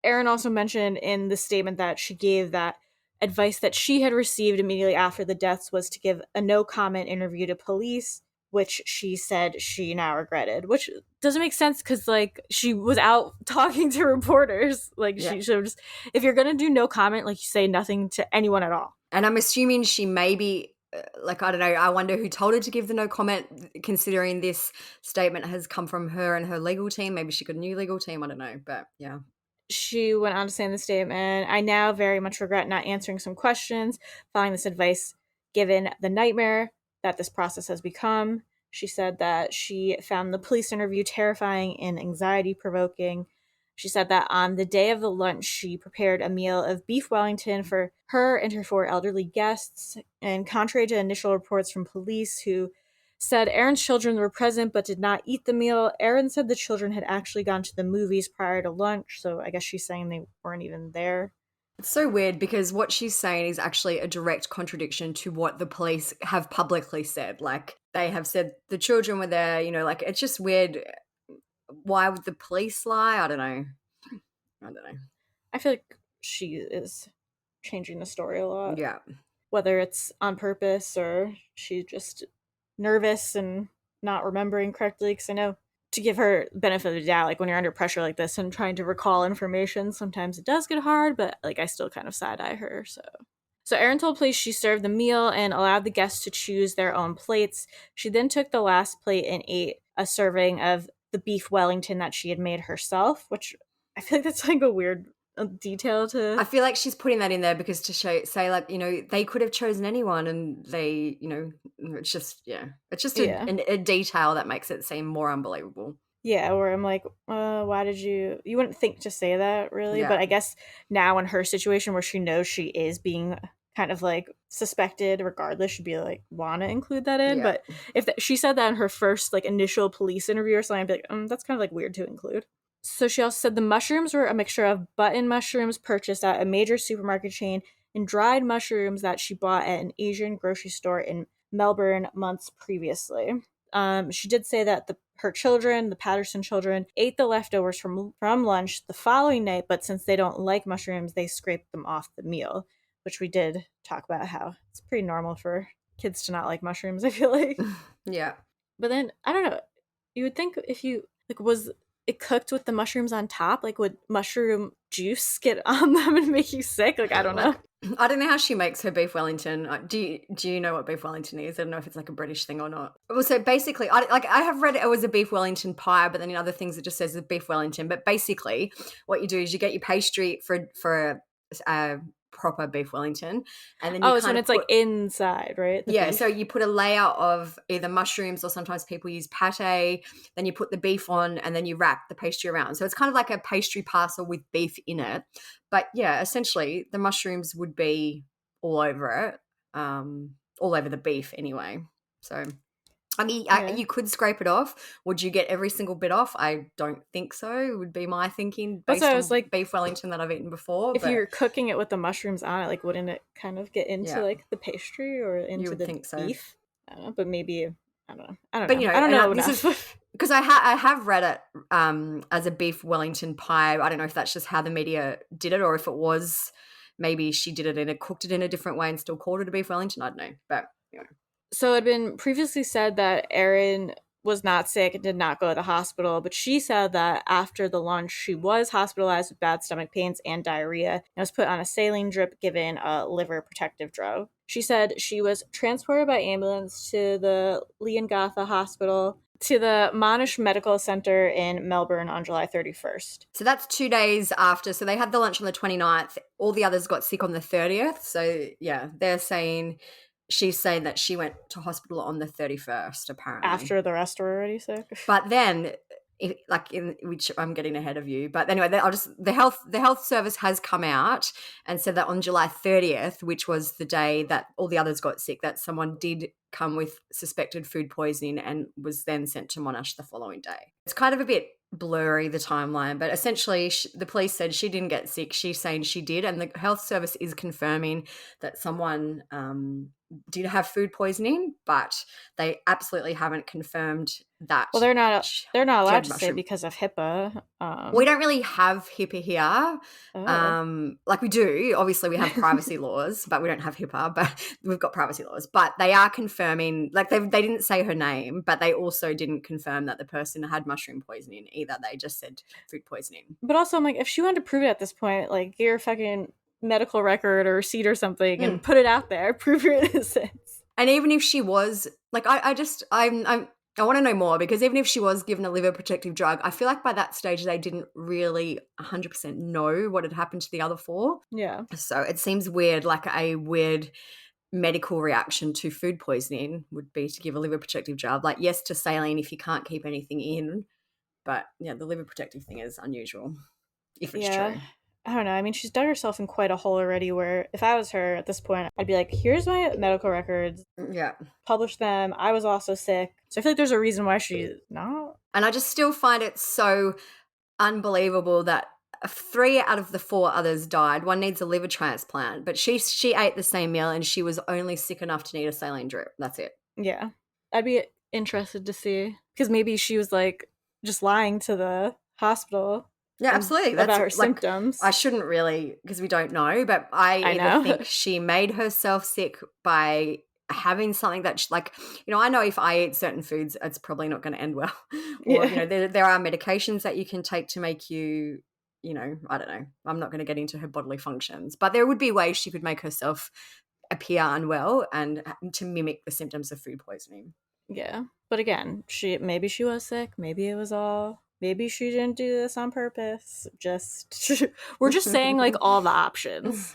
Erin also mentioned in the statement that she gave that advice that she had received immediately after the deaths was to give a no-comment interview to police, which she said she now regretted, which doesn't make sense because, like, she was out talking to reporters. Like, She should have just, if you're going to do no comment, like, you say nothing to anyone at all. And I'm assuming she maybe, I don't know, I wonder who told her to give the no comment, considering this statement has come from her and her legal team. Maybe she got a new legal team, I don't know, but yeah. She went on to say in the statement, I now very much regret not answering some questions following this advice, given the nightmare that this process has become. She said that she found the police interview terrifying and anxiety-provoking. She said that on the day of the lunch, she prepared a meal of Beef Wellington for her and her 4 elderly guests. And contrary to initial reports from police who said Erin's children were present but did not eat the meal, Erin said the children had actually gone to the movies prior to lunch. So I guess she's saying they weren't even there. It's so weird because what she's saying is actually a direct contradiction to what the police have publicly said. Like, they have said the children were there, like, it's just weird. Why would the police lie? I don't know. I feel like she is changing the story a lot. Yeah. Whether it's on purpose or she's just nervous and not remembering correctly. Because I know, to give her benefit of the doubt, like when you're under pressure like this and trying to recall information, sometimes it does get hard, but like I still kind of side-eye her. So Erin told police she served the meal and allowed the guests to choose their own plates. She then took the last plate and ate a serving of the beef Wellington that she had made herself, which I feel like that's like a weird detail to... I feel like she's putting that in there because to say like, you know, they could have chosen anyone and they, you know, it's just a detail that makes it seem more unbelievable. Yeah, where I'm like, why did you wouldn't think to say that really, Yeah. but I guess now in her situation where she knows she is being kind of like suspected regardless, she'd be like, want to include that in. Yeah. But if she said that in her first like initial police interview or something, I'd be like, that's kind of like weird to include. So she also said the mushrooms were a mixture of button mushrooms purchased at a major supermarket chain and dried mushrooms that she bought at an Asian grocery store in Melbourne months previously. She did say that her children, the Patterson children, ate the leftovers from lunch the following night, but since they don't like mushrooms, they scraped them off the meal, which we did talk about how it's pretty normal for kids to not like mushrooms, I feel like. Yeah. But then, I don't know, you would think if you, like, was it cooked with the mushrooms on top? Like, would mushroom juice get on them and make you sick? Like, I don't know. I don't know how she makes her beef Wellington. Do you know what beef Wellington is? I don't know if it's like a British thing or not. Well, so basically, I have read it was a beef Wellington pie, but then in other things it just says a beef Wellington. But basically, what you do is you get your pastry for a proper beef Wellington, and then it's when it's like inside, right? Yeah, so you put a layer of either mushrooms or sometimes people use pate, then you put the beef on and then you wrap the pastry around. So it's kind of like a pastry parcel with beef in it. But yeah, essentially the mushrooms would be all over it, all over the beef anyway. So I mean, you could scrape it off. Would you get every single bit off? I don't think so. It would be my thinking based on like beef Wellington that I've eaten before. If you're cooking it with the mushrooms on it, like wouldn't it kind of get into like the pastry or into the beef? So. I don't know, but maybe I don't know. But you know, I don't know. This is because I have read it as a beef Wellington pie. I don't know if that's just how the media did it or if it was maybe she did it and cooked it in a different way and still called it a beef Wellington. I don't know, but you know. So it had been previously said that Erin was not sick and did not go to the hospital, but she said that after the lunch, she was hospitalized with bad stomach pains and diarrhea and was put on a saline drip given a liver protective drug. She said she was transported by ambulance to the Leongatha Hospital to the Monash Medical Center in Melbourne on July 31st. So that's 2 days after. So they had the lunch on the 29th. All the others got sick on the 30th. So yeah, she's saying that she went to hospital on the 31st, apparently. After the rest were already sick. But then, which I'm getting ahead of you. But anyway, the health service has come out and said that on July 30th, which was the day that all the others got sick, that someone did come with suspected food poisoning and was then sent to Monash the following day. It's kind of a bit blurry, the timeline, but essentially the police said she didn't get sick. She's saying she did, and the health service is confirming that someone did have food poisoning, but they absolutely haven't confirmed that. Well, they're not allowed to say because of HIPAA. We don't really have HIPAA here. Like we do. Obviously, we have privacy laws, but we don't have HIPAA. But we've got privacy laws. But they are confirming. Like they didn't say her name, but they also didn't confirm that the person had mushroom poisoning either. They just said food poisoning. But also, I'm like, if she wanted to prove it at this point, like get your fucking medical record or receipt or something and put it out there, prove your innocence. And even if she was, like, I want to know more, because even if she was given a liver protective drug, I feel like by that stage they didn't really 100% know what had happened to the other four. Yeah. So it seems weird, like a weird medical reaction to food poisoning would be to give a liver protective drug. Like, yes, to saline if you can't keep anything in, but yeah, the liver protective thing is unusual, if it's true. I don't know. I mean, she's dug herself in quite a hole already, where if I was her at this point, I'd be like, here's my medical records. Yeah. Publish them. I was also sick. So I feel like there's a reason why she's not. And I just still find it so unbelievable that 3 out of the 4 others died. One needs a liver transplant, but she ate the same meal and she was only sick enough to need a saline drip. That's it. Yeah. I'd be interested to see, because maybe she was like just lying to the hospital Yeah, absolutely. That's about her like, symptoms. I shouldn't really, because we don't know, but I either know. think she made herself sick by having something that I know if I eat certain foods, it's probably not going to end well. Or, Yeah. there are medications that you can take to make you, I don't know. I'm not going to get into her bodily functions, but there would be ways she could make herself appear unwell and to mimic the symptoms of food poisoning. Yeah. But again, maybe she was sick, maybe maybe she didn't do this on purpose. We're just saying like all the options.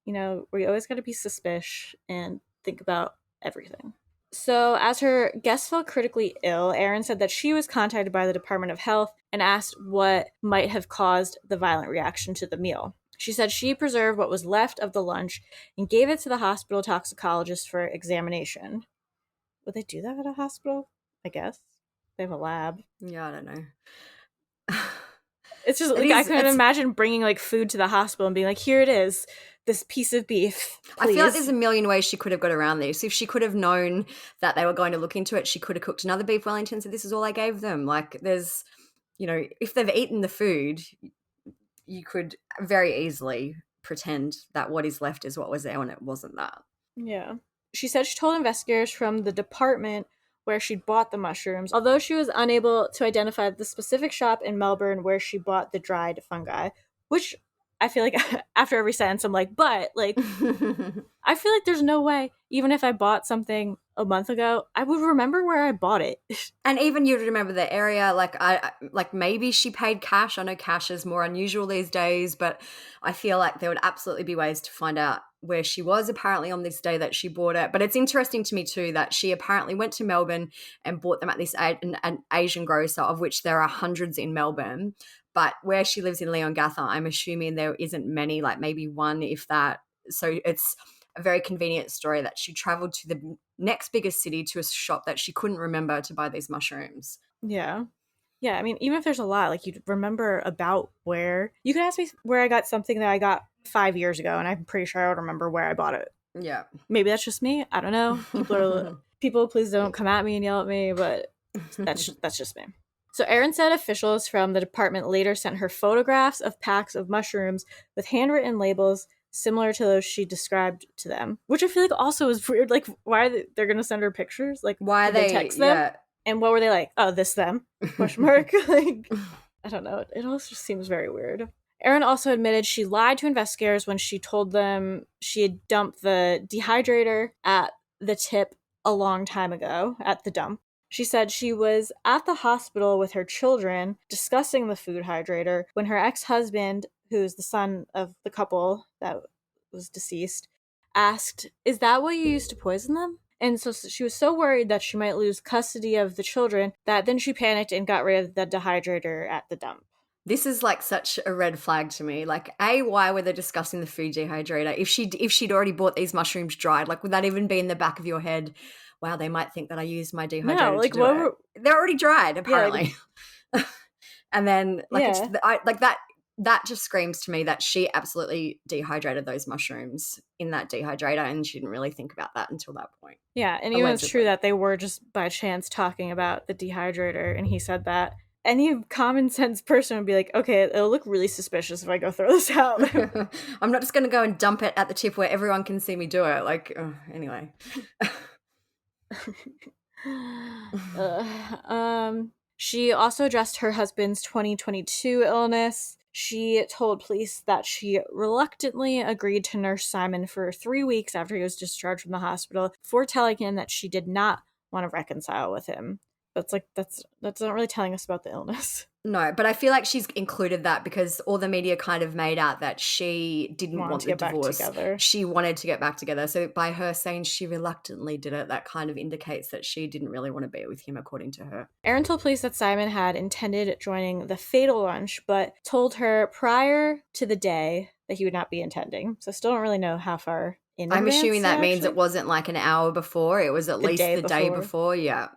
We always got to be suspicious and think about everything. So, as her guest felt critically ill, Erin said that she was contacted by the Department of Health and asked what might have caused the violent reaction to the meal. She said she preserved what was left of the lunch and gave it to the hospital toxicologist for examination. Would they do that at a hospital? I guess. They have a lab. Yeah, I don't know. It's just I couldn't imagine bringing like food to the hospital and being like, here it is, this piece of beef. Please. I feel like there's a million ways she could have got around this. If she could have known that they were going to look into it, she could have cooked another Beef Wellington, so this is all I gave them. Like there's, if they've eaten the food, you could very easily pretend that what is left is what was there when it wasn't that. Yeah. She said she told investigators from the department where she bought the mushrooms, although she was unable to identify the specific shop in Melbourne where she bought the dried fungi, which I feel like after every sentence I'm like, but like, I feel like there's no way, even if I bought something a month ago, I would remember where I bought it. And even you'd remember the area, like maybe she paid cash. I know cash is more unusual these days, but I feel like there would absolutely be ways to find out where she was apparently on this day that she bought it. But it's interesting to me too that she apparently went to Melbourne and bought them at this an Asian grocer, of which there are hundreds in Melbourne. But where she lives in Leongatha, I'm assuming there isn't many, like maybe one, if that. So it's a very convenient story that she traveled to the next biggest city to a shop that she couldn't remember to buy these mushrooms. Yeah. Yeah, I mean, even if there's a lot, like you'd remember about where. You could ask me where I got something that I got 5 years ago, and I'm pretty sure I would remember where I bought it. Yeah. Maybe that's just me. I don't know. People, please don't come at me and yell at me, but that's just me. So Erin said officials from the department later sent her photographs of packs of mushrooms with handwritten labels similar to those she described to them, which I feel like also is weird. Like, why are they're going to send her pictures? Like, why they text them? Yeah. And what were they like? Oh, this them? Question mark. Like, I don't know. It also just seems very weird. Erin also admitted she lied to investigators when she told them she had dumped the dehydrator at the tip a long time ago at the dump. She said she was at the hospital with her children discussing the food hydrator when her ex-husband, who's the son of the couple that was deceased, asked, "Is that what you used to poison them?" And so she was so worried that she might lose custody of the children that then she panicked and got rid of the dehydrator at the dump. This is like such a red flag to me. Like, why were they discussing the food dehydrator? If she'd already bought these mushrooms dried, like would that even be in the back of your head? Wow, they might think that I used my dehydrator. No, like to do it. They're already dried, apparently. Yeah, like, and then that just screams to me that she absolutely dehydrated those mushrooms in that dehydrator, and she didn't really think about that until that point. Yeah, and even it's true that they were just by chance talking about the dehydrator, and he said that. Any common sense person would be like, okay, it'll look really suspicious if I go throw this out. I'm not just going to go and dump it at the tip where everyone can see me do it. Like, anyway. She also addressed her husband's 2022 illness. She told police that she reluctantly agreed to nurse Simon for 3 weeks after he was discharged from the hospital before telling him that she did not want to reconcile with him. But that's not really telling us about the illness. No, but I feel like she's included that because all the media kind of made out that she didn't want the divorce. She wanted to get back together. So by her saying she reluctantly did it, that kind of indicates that she didn't really want to be with him, according to her. Erin told police that Simon had intended joining the fatal lunch, but told her prior to the day that he would not be attending. So still don't really know how far in advance. I'm assuming that means it wasn't like an hour before. It was at least the day before. Yeah.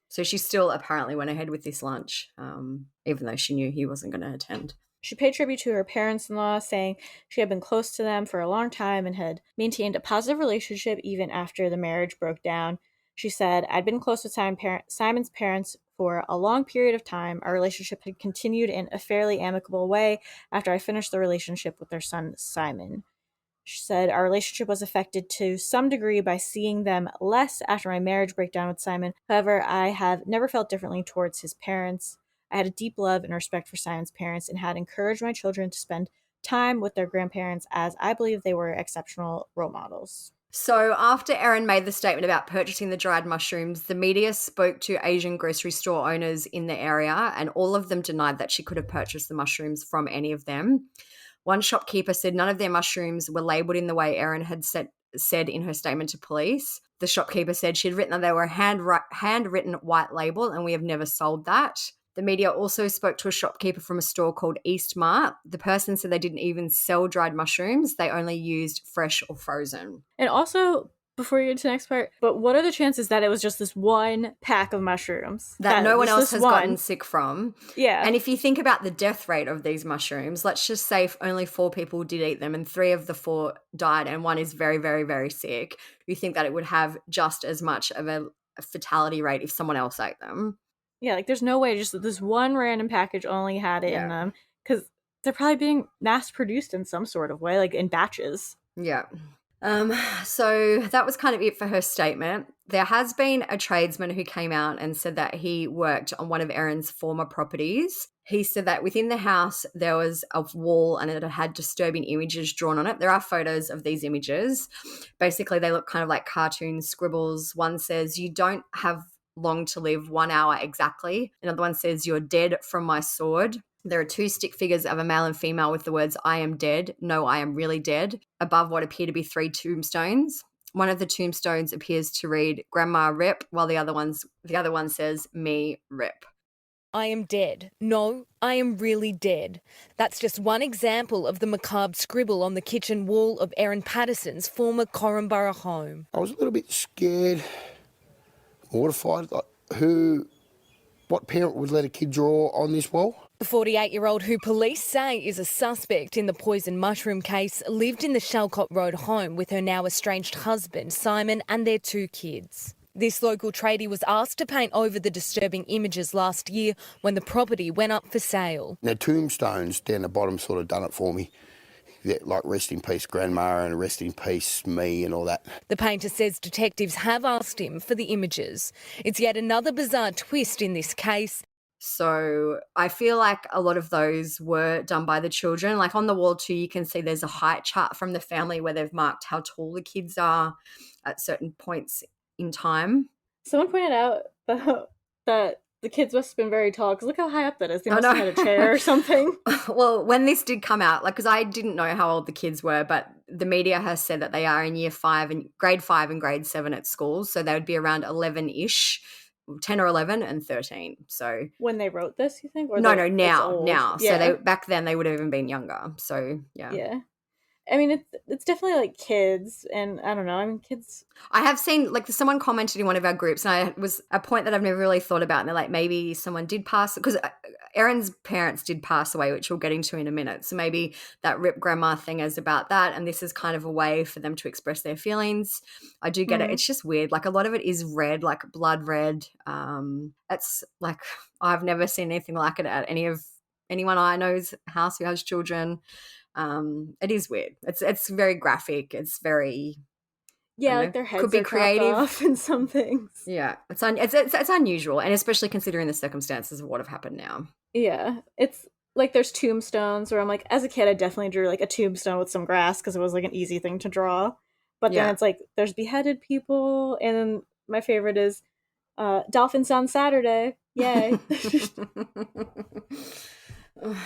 So she still apparently went ahead with this lunch, even though she knew he wasn't going to attend. She paid tribute to her parents-in-law, saying she had been close to them for a long time and had maintained a positive relationship even after the marriage broke down. She said, "I'd been close with Simon's parents For a long period of time, our relationship had continued in a fairly amicable way after I finished the relationship with their son, Simon. She said our relationship was affected to some degree by seeing them less after my marriage breakdown with Simon. However, I have never felt differently towards his parents. I had a deep love and respect for Simon's parents and had encouraged my children to spend time with their grandparents as I believe they were exceptional role models. So after Erin made the statement about purchasing the dried mushrooms, the media spoke to Asian grocery store owners in the area, and all of them denied that she could have purchased the mushrooms from any of them. One shopkeeper said none of their mushrooms were labelled in the way Erin had said in her statement to police. The shopkeeper said she had written that they were a handwritten white label, and we have never sold that. The media also spoke to a shopkeeper from a store called Eastmart. The person said they didn't even sell dried mushrooms. They only used fresh or frozen. And also, before you get to the next part, but what are the chances that it was just this one pack of mushrooms? That no one else has gotten sick from. Yeah. And if you think about the death rate of these mushrooms, let's just say only 4 people did eat them and 3 of the 4 died and 1 is very, very, very sick. You think that it would have just as much of a fatality rate if someone else ate them. Yeah, like there's no way just this one random package only had it in them, because they're probably being mass produced in some sort of way, like in batches. Yeah. So that was kind of it for her statement. There has been a tradesman who came out and said that he worked on one of Erin's former properties. He said that within the house there was a wall and it had disturbing images drawn on it. There are photos of these images. Basically, they look kind of like cartoon scribbles. One says, "You don't have long to live, 1 hour exactly." Another one says, "You're dead from my sword." There are 2 stick figures of a male and female with the words, "I am dead," "No, I am really dead," above what appear to be 3 tombstones. One of the tombstones appears to read, "Grandma Rip," while the other one says, "Me Rip." I am dead. No, I am really dead. That's just one example of the macabre scribble on the kitchen wall of Erin Patterson's former Corumburra home. I was a little bit scared, mortified. What parent would let a kid draw on this wall? The 48-year-old, who police say is a suspect in the poison mushroom case, lived in the Shalcott Road home with her now estranged husband, Simon, and their 2 kids. This local tradie was asked to paint over the disturbing images last year when the property went up for sale. The tombstones down the bottom sort of done it for me. Yeah, like "Rest in peace, Grandma," and "Rest in peace, me," and all that. The painter says detectives have asked him for the images. It's yet another bizarre twist in this case. So I feel like a lot of those were done by the children. Like on the wall too, you can see there's a height chart from the family where they've marked how tall the kids are at certain points in time. Someone pointed out that the kids must have been very tall, because look how high up that is. They must have had a chair or something. Well, when this did come out, because I didn't know how old the kids were, but the media has said that they are in grade 5 and grade 7 at school. So they would be around 11-ish, 10 or 11 and 13. So when they wrote this, you think? Or no, now. Yeah. So back then they would have even been younger. So yeah. Yeah. I mean, it's definitely like kids, and I don't know. I mean, kids. I have seen, like, someone commented in one of our groups, and it was a point that I've never really thought about. And they're like, maybe someone did pass, because Erin's parents did pass away, which we'll get into in a minute. So maybe that Rip Grandma thing is about that, and this is kind of a way for them to express their feelings. I do get it. It's just weird. Like, a lot of it is red, like blood red. It's like, I've never seen anything like it at anyone I know's house who has children. It is weird. It's very graphic. It's very like their heads could be are creative off in some things. Yeah, it's unusual, and especially considering the circumstances of what have happened now. Yeah, it's like there's tombstones where I'm like, as a kid, I definitely drew like a tombstone with some grass because it was like an easy thing to draw. But then it's like there's beheaded people, and then my favorite is dolphins on Saturday. Yay!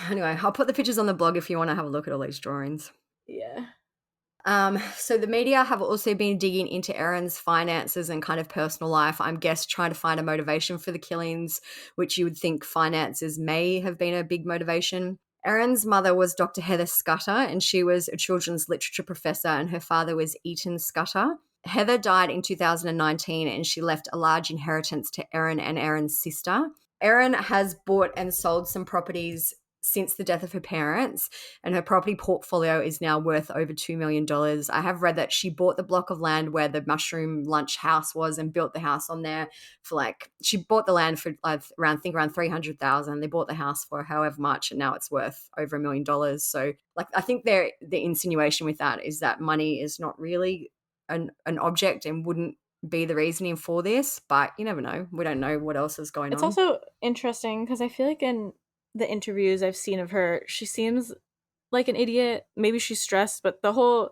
Anyway, I'll put the pictures on the blog if you want to have a look at all these drawings. Yeah. So the media have also been digging into Erin's finances and kind of personal life, I'm guess trying to find a motivation for the killings, which you would think finances may have been a big motivation. Erin's mother was Dr. Heather Scudder, and she was a children's literature professor, and her father was Eaton Scudder. Heather died in 2019, and she left a large inheritance to Erin and Erin's sister. Erin has bought and sold some properties since the death of her parents, and her property portfolio is now worth over $2 million. I have read that she bought the block of land where the mushroom lunch house was and built the house on there for she bought the land for around $300,000. They bought the house for however much, and now it's worth over $1 million. So I think the insinuation with that is that money is not really an object and wouldn't be the reasoning for this, but you never know. We don't know what else is going on. It's also interesting because I feel like in the interviews I've seen of her, she seems like an idiot. Maybe she's stressed, but the whole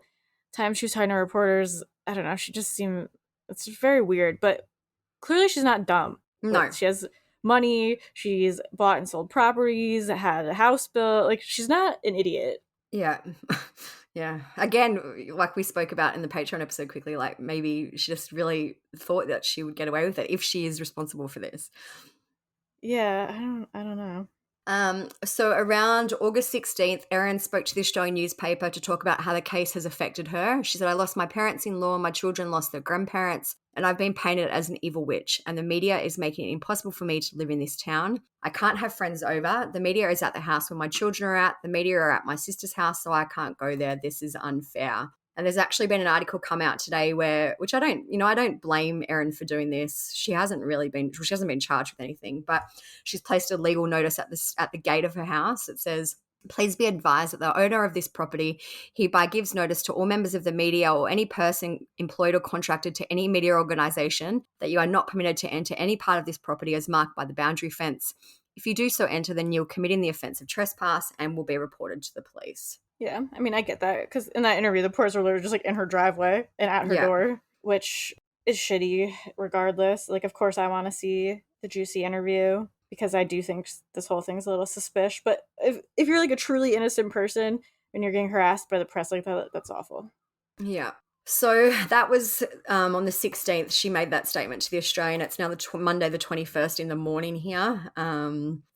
time she was talking to reporters, I don't know, she just seemed, it's very weird, but clearly she's not dumb. No. She has money, she's bought and sold properties, had a house built, she's not an idiot. Yeah. Yeah. Again, like we spoke about in the Patreon episode quickly, maybe she just really thought that she would get away with it if she is responsible for this. Yeah, I don't know. So around August 16th, Erin spoke to the Australian newspaper to talk about how the case has affected her. She said, "I lost my parents-in-law, my children lost their grandparents, and I've been painted as an evil witch, and the media is making it impossible for me to live in this town. I can't have friends over. The media is at the house where my children are at. The media are at my sister's house, so I can't go there. This is unfair." And there's actually been an article come out today which I don't blame Erin for doing this. She hasn't been charged with anything, but she's placed a legal notice at the gate of her house. It says, "Please be advised that the owner of this property hereby gives notice to all members of the media or any person employed or contracted to any media organisation that you are not permitted to enter any part of this property as marked by the boundary fence. If you do so enter, then you're committing the offence of trespass and will be reported to the police." Yeah, I mean, I get that, because in that interview, the reporters were literally just in her driveway and at her door, which is shitty regardless. Of course I want to see the juicy interview, because I do think this whole thing's a little suspicious. But if you're a truly innocent person and you're getting harassed by the press like that, that's awful. Yeah. So that was on the 16th, she made that statement to the Australian. It's now Monday the 21st in the morning here.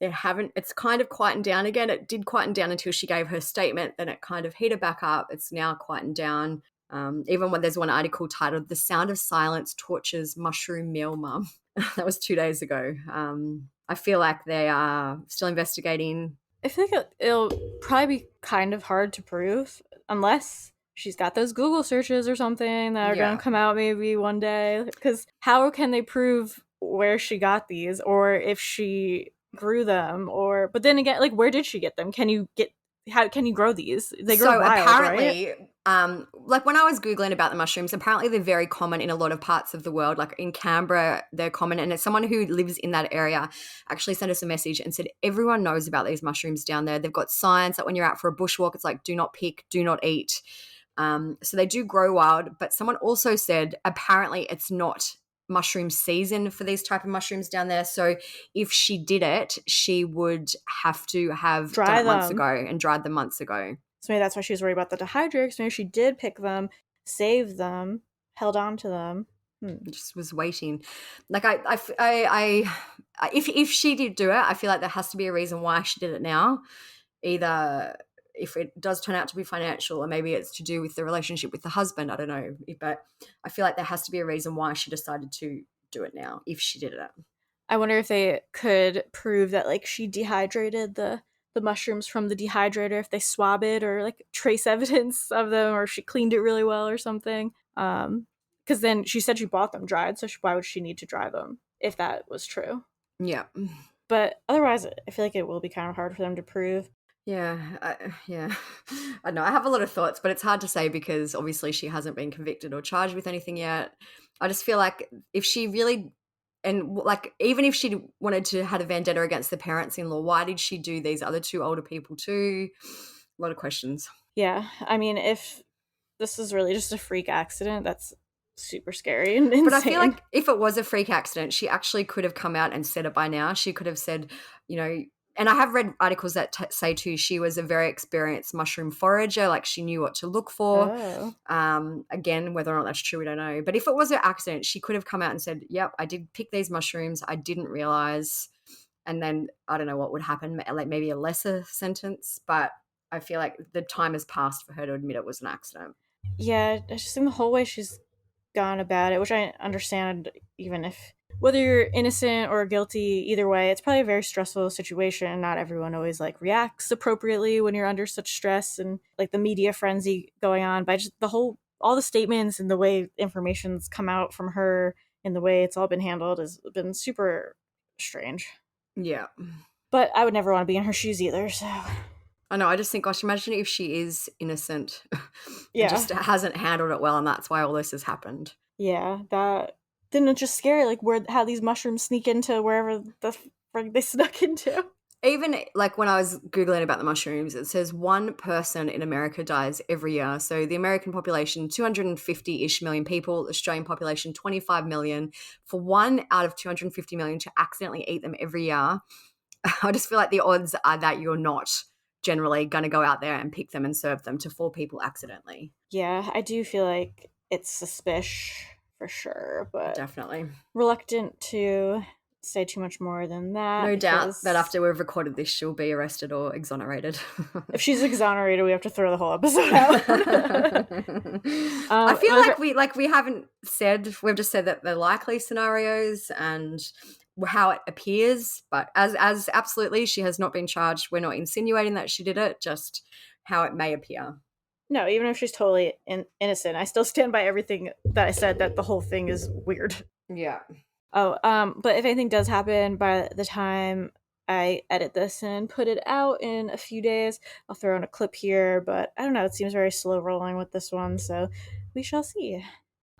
It's kind of quietened down again. It did quieten down until she gave her statement, then it kind of heated back up. It's now quietened down. Even when there's one article titled "The Sound of Silence Tortures Mushroom Meal Mum." That was 2 days ago. I feel like they are still investigating. I feel like it'll probably be kind of hard to prove unless she's got those Google searches or something that are going to come out maybe one day. Because how can they prove where she got these, or if she grew them, but then again, where did she get them? How can you grow these? They grow wild, apparently, right? When I was Googling about the mushrooms, apparently they're very common in a lot of parts of the world. In Canberra, they're common. And it's someone who lives in that area actually sent us a message and said, everyone knows about these mushrooms down there. They've got signs that when you're out for a bushwalk, it's do not pick, do not eat. So they do grow wild. But someone also said, apparently it's not mushroom season for these type of mushrooms down there. So if she did it, she would have to have done it months ago and dried them months ago. So maybe that's why she was worried about the dehydrator. Maybe she did pick them, saved them, held on to them. Just was waiting. If she did do it, I feel like there has to be a reason why she did it now. Either if it does turn out to be financial, or maybe it's to do with the relationship with the husband. I don't know. But I feel like there has to be a reason why she decided to do it now, if she did it. I wonder if they could prove that she dehydrated the mushrooms from the dehydrator, if they swab it or trace evidence of them, or she cleaned it really well or something. Because then she said she bought them dried, so why would she need to dry them if that was true? Yeah. But otherwise, I feel like it will be kind of hard for them to prove. Yeah. I know. I have a lot of thoughts, but it's hard to say because obviously she hasn't been convicted or charged with anything yet. I just feel like if she really, and even if she wanted to have a vendetta against the parents-in-law, why did she do these other two older people too? A lot of questions. Yeah. I mean, if this is really just a freak accident, that's super scary and insane. But I feel like if it was a freak accident, she actually could have come out and said it by now. She could have said, and I have read articles that say too, she was a very experienced mushroom forager. She knew what to look for. Oh. Again, whether or not that's true, we don't know. But if it was an accident, she could have come out and said, yep, I did pick these mushrooms. I didn't realize. And then I don't know what would happen, maybe a lesser sentence. But I feel like the time has passed for her to admit it was an accident. Yeah, I just think the whole way she's gone about it, which I understand, even if whether you're innocent or guilty, either way, it's probably a very stressful situation. Not everyone always like reacts appropriately when you're under such stress and like the media frenzy going on. But just all the statements and the way information's come out from her and the way it's all been handled has been super strange. Yeah. But I would never want to be in her shoes either, so. I know, I just think, gosh, imagine if she is innocent Yeah. and just hasn't handled it well, and that's why all this has happened. Yeah, that didn't it just scary, like how these mushrooms sneak into wherever the frick they snuck into. Even like when I was Googling about the mushrooms, it says 1 person in America dies every year. So the American population, 250-ish million people, Australian population, 25 million. For 1 out of 250 million to accidentally eat them every year, I just feel like the odds are that you're not generally going to go out there and pick them and serve them to 4 people accidentally. Yeah, I do feel like it's suspicious for sure, but definitely reluctant to say too much more than that. No doubt that after we've recorded this, she'll be arrested or exonerated. If she's exonerated, we have to throw the whole episode out. I feel like we haven't said, we've just said that the likely scenarios and how it appears, but as absolutely she has not been charged. We're not insinuating that she did it, just how it may appear. No, even if she's totally innocent, I still stand by everything that I said, that the whole thing is weird. Yeah. Oh, but if anything does happen by the time I edit this and put it out in a few days, I'll throw in a clip here, but I don't know, it seems very slow rolling with this one, so we shall see.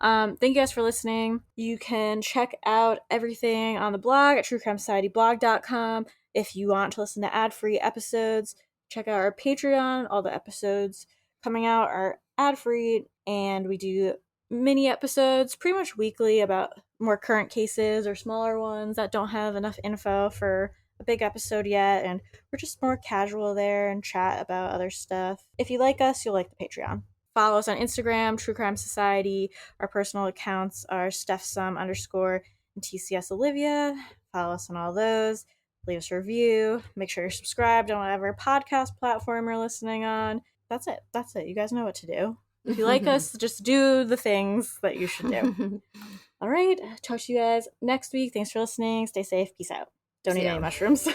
Thank you guys for listening. You can check out everything on the blog at truecrimesocietyblog.com. If you want to listen to ad-free episodes, check out our Patreon. All the episodes coming out are ad-free, and we do mini episodes pretty much weekly about more current cases or smaller ones that don't have enough info for a big episode yet, and we're just more casual there and chat about other stuff. If you like us, you'll like the Patreon. Follow us on Instagram, True Crime Society. Our personal accounts are StephSum_ and TCS Olivia. Follow us on all those. Leave us a review. Make sure you're subscribed on whatever podcast platform you're listening on. That's it. You guys know what to do. If you like us, just do the things that you should do. All right. Talk to you guys next week. Thanks for listening. Stay safe. Peace out. Don't eat any mushrooms.